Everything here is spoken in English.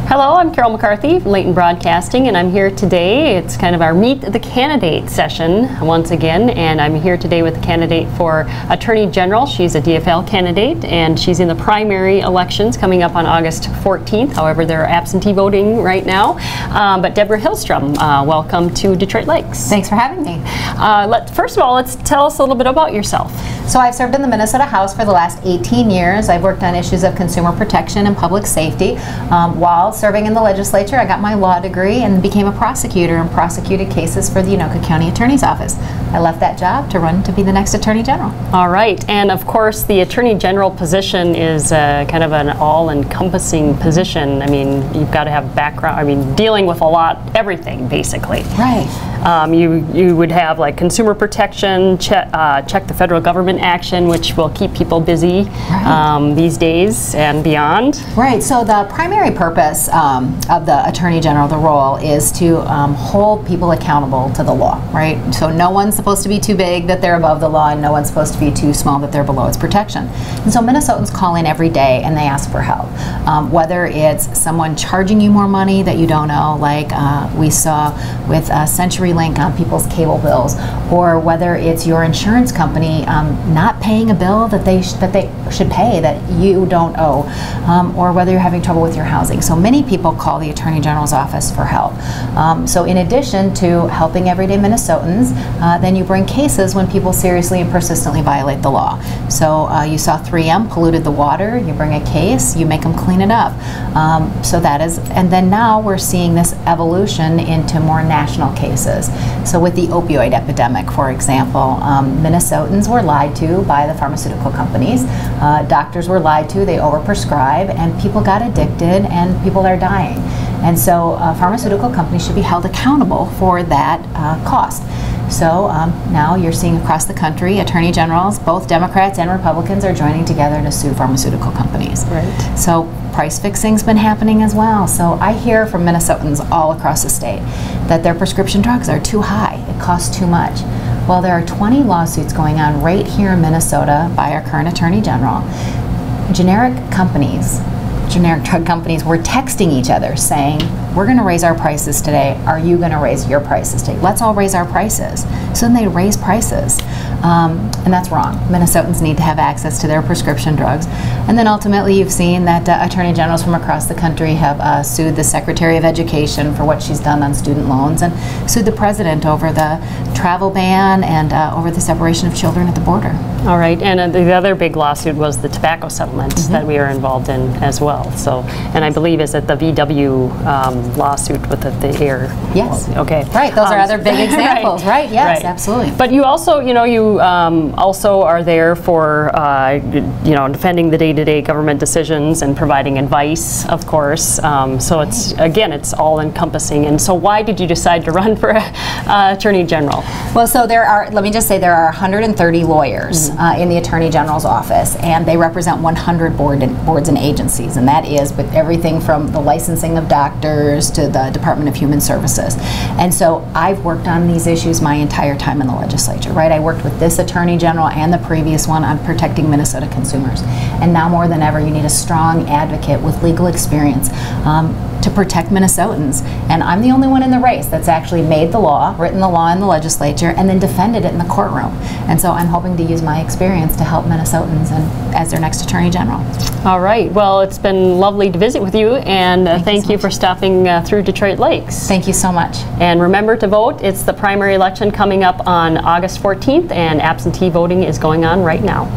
Hello, I'm Carol McCarthy, Layton Broadcasting, and I'm here today. It's kind of our Meet the Candidate session once again, and I'm here today with the candidate for Attorney General. She's a DFL candidate, and she's in the primary elections coming up on August 14th. However, they're absentee voting right now. But Debra Hilstrom, welcome to Detroit Lakes. Thanks for having me. First of all, let's tell us a little bit about yourself. So I've served in the Minnesota House for the last 18 years. I've worked on issues of consumer protection and public safety. While serving in the legislature, I got my law degree and became a prosecutor and prosecuted cases for the Anoka County Attorney's Office. I left that job to run to be the next Attorney General. All right, and of course the Attorney General position is kind of an all-encompassing position. I mean, you've got to have background, I mean, dealing with everything basically. Right. You would have like consumer protection, check the federal government action, which will keep people busy these days and beyond. Right, so the primary purpose of the Attorney General, the role, is to hold people accountable to the law, right? So no one's supposed to be too big that they're above the law, and no one's supposed to be too small that they're below its protection. And so Minnesotans call in every day and they ask for help. Whether it's someone charging you more money that you don't owe, like we saw with CenturyLink on people's cable bills, or whether it's your insurance company not paying a bill that they should pay that you don't owe, or whether you're having trouble with your housing. So many people call the Attorney General's office for help. So in addition to helping everyday Minnesotans, then you bring cases when people seriously and persistently violate the law. So you saw 3M polluted the water, you bring a case, you make them clean it up. So that is, and then now we're seeing this evolution into more national cases. So with the opioid epidemic, for example, Minnesotans were lied to by the pharmaceutical companies. Doctors were lied to, they overprescribe, and people got addicted, and people are dying. And so pharmaceutical companies should be held accountable for that cost. So now you're seeing across the country, attorney generals, both Democrats and Republicans, are joining together to sue pharmaceutical companies. Right. So price fixing's been happening as well. So I hear from Minnesotans all across the state that their prescription drugs are too high. It costs too much. Well, there are 20 lawsuits going on right here in Minnesota by our current Attorney General. Generic drug companies were texting each other saying, we're going to raise our prices today. Are you going to raise your prices today? Let's all raise our prices. So then they raise prices. And that's wrong. Minnesotans need to have access to their prescription drugs. And then ultimately you've seen that attorney generals from across the country have sued the Secretary of Education for what she's done on student loans, and sued the president over the travel ban and over the separation of children at the border. All right, and the other big lawsuit was the tobacco settlement that we are involved in as well. So, and I believe is it the VW lawsuit with the air? Yes. Okay. Right. Those are other big examples. Right. Yes. Right. Absolutely. But you also, you also are there for, defending the day-to-day government decisions and providing advice, of course. So it's it's all-encompassing. And so, why did you decide to run for Attorney General? Well, so let me just say there are 130 lawyers in the Attorney General's office, and they represent 100 boards and agencies, and that is with everything from the licensing of doctors to the Department of Human Services. And so I've worked on these issues my entire time in the legislature, right? I worked with this Attorney General and the previous one on protecting Minnesota consumers. And now more than ever, you need a strong advocate with legal experience to protect Minnesotans. And I'm the only one in the race that's actually made the law, written the law in the legislature, and then defended it in the courtroom. And so I'm hoping to use my experience to help Minnesotans and as their next Attorney General. All right. Well, it's been lovely to visit with you, and thank you for stopping through Detroit Lakes. Thank you so much. And remember to vote. It's the primary election coming up on August 14th, and absentee voting is going on right now.